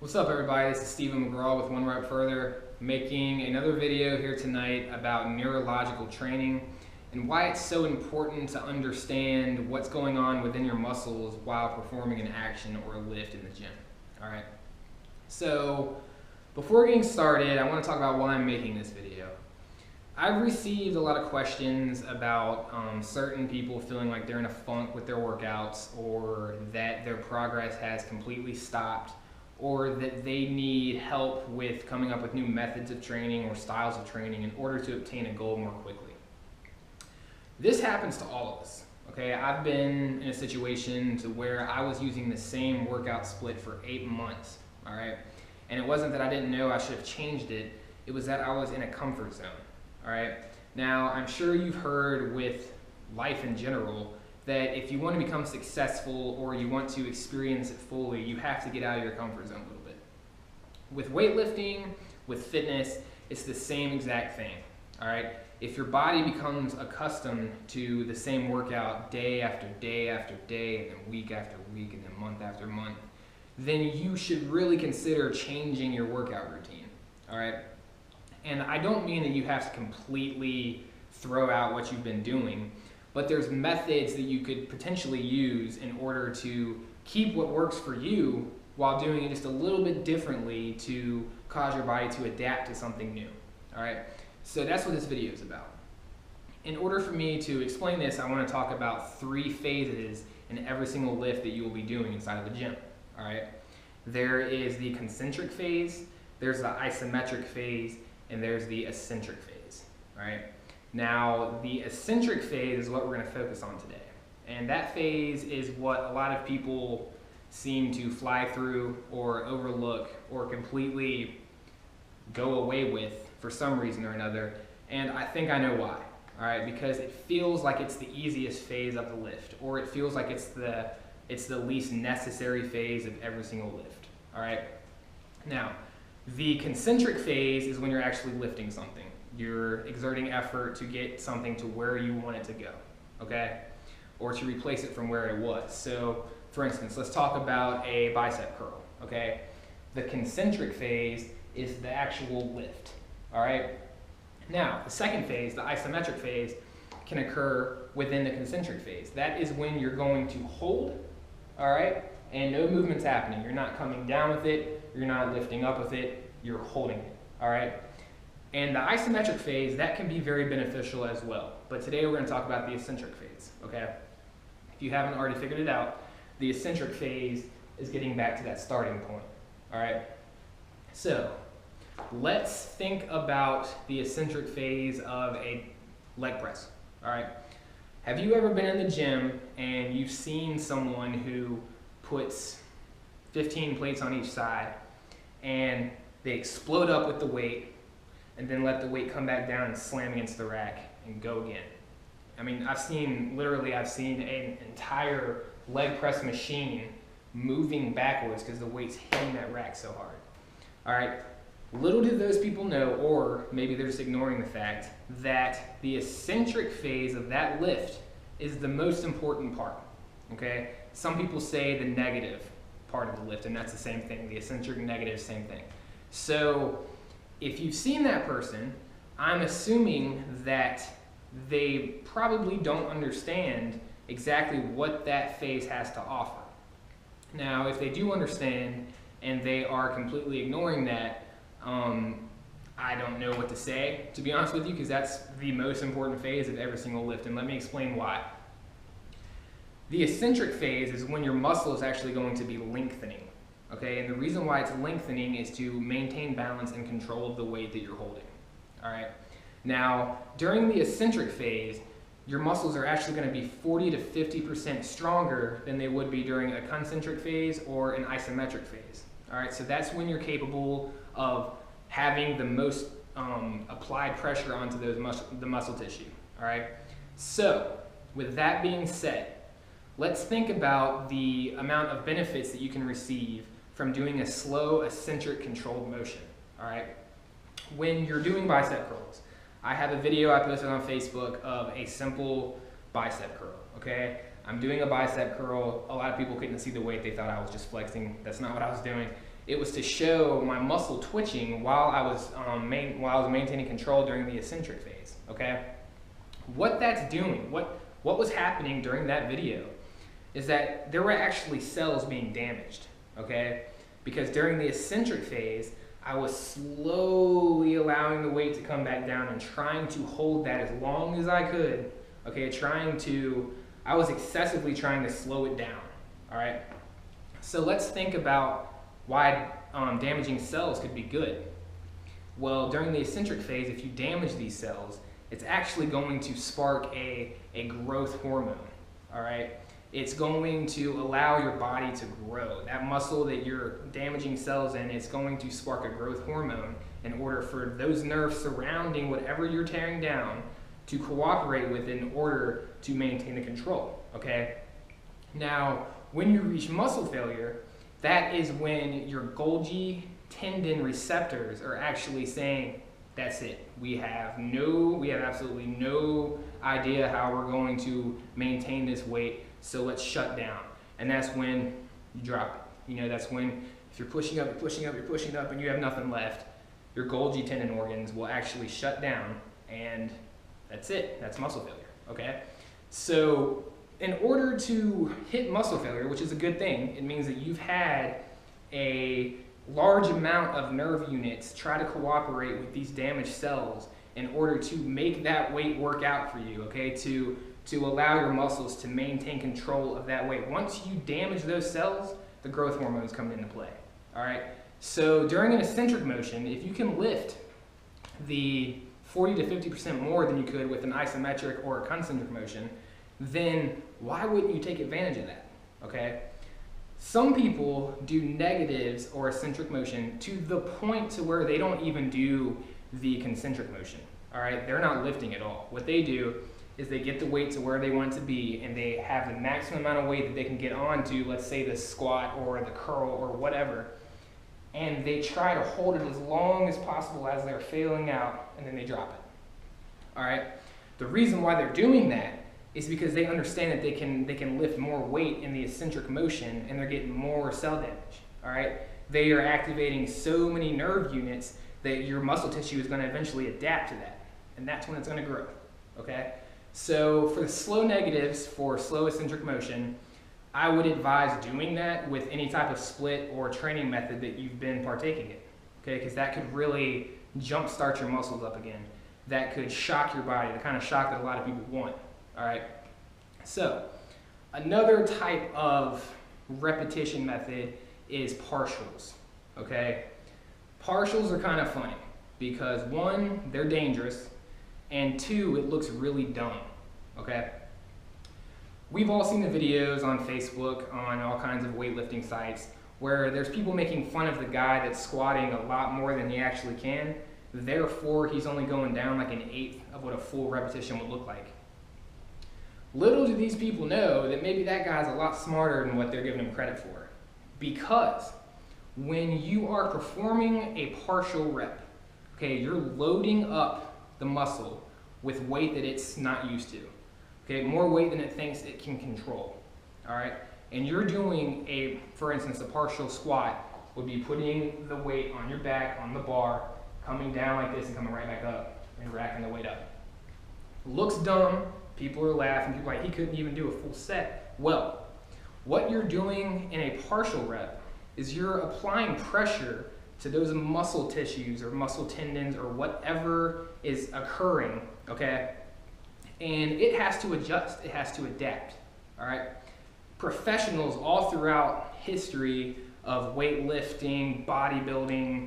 What's up, everybody? This is Stephen McGraw with One Rep Further, making another video here tonight about neurological training and why it's so important to understand what's going on within your muscles while performing an action or a lift in the gym. Alright, so before getting started, I want to talk about why I'm making this video. I've received a lot of questions about certain people feeling like they're in a funk with their workouts, or that their progress has completely stopped, or that they need help with coming up with new methods of training or styles of training in order to obtain a goal more quickly. This happens to all of us, okay? I've been in a situation to where I was using the same workout split for 8 months, all right? And it wasn't that I didn't know I should have changed it, it was that I was in a comfort zone, all right? Now, I'm sure you've heard with life in general that if you want to become successful or you want to experience it fully, you have to get out of your comfort zone a little bit. With weightlifting, with fitness, it's the same exact thing, all right? If your body becomes accustomed to the same workout day after day after day, and then week after week, and then month after month, then you should really consider changing your workout routine, all right? And I don't mean that you have to completely throw out what you've been doing, but there's methods that you could potentially use in order to keep what works for you while doing it just a little bit differently to cause your body to adapt to something new, all right? So that's what this video is about. In order for me to explain this, I want to talk about 3 phases in every single lift that you will be doing inside of the gym, all right? There is the concentric phase, there's the isometric phase, and there's the eccentric phase, all right? Now, the eccentric phase is what we're going to focus on today. And that phase is what a lot of people seem to fly through or overlook or completely go away with for some reason or another. And I think I know why, all right? Because it feels like it's the easiest phase of the lift, or it feels like it's the least necessary phase of every single lift, all right? Now, the concentric phase is when you're actually lifting something. You're exerting effort to get something to where you want it to go, okay? Or to replace it from where it was. So, for instance, let's talk about a bicep curl, okay? The concentric phase is the actual lift, all right? Now, the second phase, the isometric phase, can occur within the concentric phase. That is when you're going to hold, all right? And no movement's happening. You're not coming down with it, you're not lifting up with it, you're holding it, all right? And the isometric phase, that can be very beneficial as well. But today we're going to talk about the eccentric phase, okay? If you haven't already figured it out, the eccentric phase is getting back to that starting point, all right? So, let's think about the eccentric phase of a leg press, all right? Have you ever been in the gym and you've seen someone who puts 15 plates on each side and they explode up with the weight and then let the weight come back down and slam against the rack and go again? I mean, I've seen an entire leg press machine moving backwards because the weight's hitting that rack so hard. All right, little do those people know, or maybe they're just ignoring the fact, that the eccentric phase of that lift is the most important part, okay? Some people say the negative part of the lift, and that's the same thing. The eccentric negative, same thing. So, if you've seen that person, I'm assuming that they probably don't understand exactly what that phase has to offer. Now, if they do understand and they are completely ignoring that, I don't know what to say, to be honest with you, because that's the most important phase of every single lift, and let me explain why. The eccentric phase is when your muscle is actually going to be lengthening. Okay, and the reason why it's lengthening is to maintain balance and control of the weight that you're holding, all right? Now, during the eccentric phase, your muscles are actually going to be 40 to 50% stronger than they would be during a concentric phase or an isometric phase, all right? So that's when you're capable of having the most applied pressure onto the muscle tissue, all right? So, with that being said, let's think about the amount of benefits that you can receive from doing a slow, eccentric, controlled motion, all right? When you're doing bicep curls, I have a video I posted on Facebook of a simple bicep curl, okay? I'm doing a bicep curl. A lot of people couldn't see the weight. They thought I was just flexing. That's not what I was doing. It was to show my muscle twitching while I was maintaining control during the eccentric phase. Okay, what that's doing, what was happening during that video, is that there were actually cells being damaged. Okay, because during the eccentric phase, I was slowly allowing the weight to come back down and trying to hold that as long as I could. Okay, I was excessively trying to slow it down. All right, so let's think about why damaging cells could be good. Well, during the eccentric phase, if you damage these cells, it's actually going to spark a growth hormone. All right, it's going to allow your body to grow. That muscle that you're damaging cells in, it's going to spark a growth hormone in order for those nerves surrounding whatever you're tearing down to cooperate with it in order to maintain the control. Okay, now when you reach muscle failure, that is when your Golgi tendon receptors are actually saying, that's it. We have absolutely no idea how we're going to maintain this weight, so let's shut down. And that's when you drop it. You know, that's when if you're pushing up, and you have nothing left, your Golgi tendon organs will actually shut down, and that's it. That's muscle failure, okay? So in order to hit muscle failure, which is a good thing, it means that you've had a large amount of nerve units try to cooperate with these damaged cells in order to make that weight work out for you, okay? To allow your muscles to maintain control of that weight. Once you damage those cells, the growth hormones come into play, all right? So during an eccentric motion, if you can lift the 40 to 50% more than you could with an isometric or a concentric motion, then why wouldn't you take advantage of that, okay? Some people do negatives or eccentric motion to the point to where they don't even do the concentric motion, all right? They're not lifting at all. What they do is they get the weight to where they want it to be, and they have the maximum amount of weight that they can get onto, let's say the squat or the curl or whatever, and they try to hold it as long as possible as they're failing out, and then they drop it, all right? The reason why they're doing that is because they understand that they can lift more weight in the eccentric motion, and they're getting more cell damage, all right? They are activating so many nerve units that your muscle tissue is going to eventually adapt to that, and that's when it's going to grow, okay? So for the slow negatives, for slow eccentric motion, I would advise doing that with any type of split or training method that you've been partaking in, okay? Because that could really jumpstart your muscles up again. That could shock your body, the kind of shock that a lot of people want. All right, so another type of repetition method is partials, okay? Partials are kind of funny because one, they're dangerous, and two, it looks really dumb, okay? We've all seen the videos on Facebook, on all kinds of weightlifting sites, where there's people making fun of the guy that's squatting a lot more than he actually can, therefore he's only going down like an eighth of what a full repetition would look like. Little do these people know that maybe that guy's a lot smarter than what they're giving him credit for. Because when you are performing a partial rep, okay, you're loading up the muscle with weight that it's not used to. Okay, more weight than it thinks it can control. All right, and you're doing for instance, a partial squat would be putting the weight on your back on the bar, coming down like this and coming right back up and racking the weight up. Looks dumb. People are laughing, people are like, he couldn't even do a full set. Well, what you're doing in a partial rep is you're applying pressure to those muscle tissues or muscle tendons or whatever is occurring, okay? And it has to adjust, it has to adapt, all right? Professionals all throughout history of weightlifting, bodybuilding,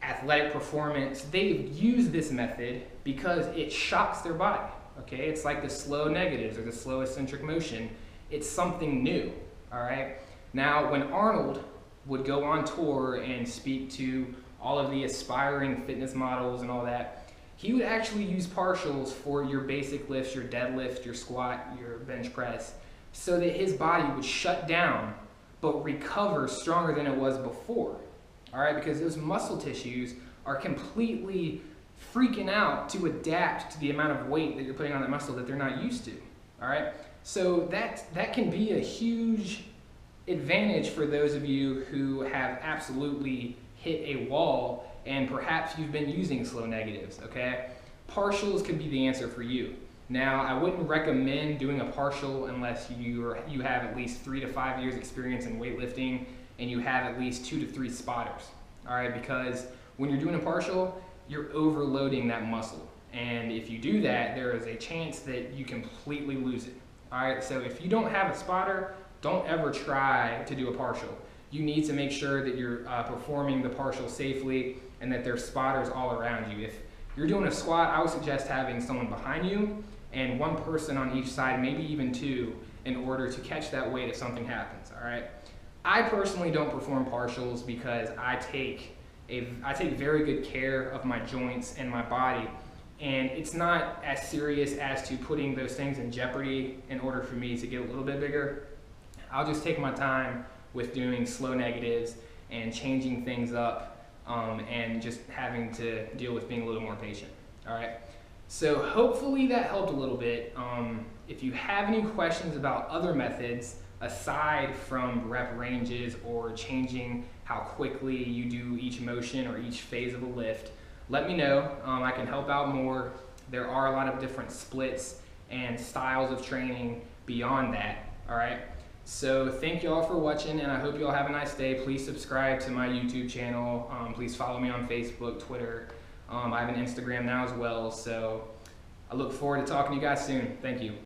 athletic performance, they've used this method because it shocks their body. Okay, it's like the slow negatives or the slow eccentric motion. It's something new, all right? Now, when Arnold would go on tour and speak to all of the aspiring fitness models and all that, he would actually use partials for your basic lifts, your deadlift, your squat, your bench press, so that his body would shut down but recover stronger than it was before, all right? Because those muscle tissues are completely freaking out to adapt to the amount of weight that you're putting on that muscle that they're not used to, all right? So that can be a huge advantage for those of you who have absolutely hit a wall and perhaps you've been using slow negatives, okay? Partials could be the answer for you. Now, I wouldn't recommend doing a partial unless you have at least 3 to 5 years experience in weightlifting and you have at least 2 to 3 spotters, all right? Because when you're doing a partial, you're overloading that muscle. And if you do that, there is a chance that you completely lose it, all right? So if you don't have a spotter, don't ever try to do a partial. You need to make sure that you're performing the partial safely and that there's spotters all around you. If you're doing a squat, I would suggest having someone behind you and one person on each side, maybe even 2, in order to catch that weight if something happens, all right? I personally don't perform partials because I take very good care of my joints and my body, and it's not as serious as to putting those things in jeopardy in order for me to get a little bit bigger. I'll just take my time with doing slow negatives and changing things up and just having to deal with being a little more patient, all right? So hopefully that helped a little bit. If you have any questions about other methods aside from rep ranges or changing how quickly you do each motion or each phase of a lift, let me know. I can help out more. There are a lot of different splits and styles of training beyond that, all right? So thank you all for watching, and I hope you all have a nice day. Please subscribe to my YouTube channel. Please follow me on Facebook, Twitter. I have an Instagram now as well, so I look forward to talking to you guys soon. Thank you.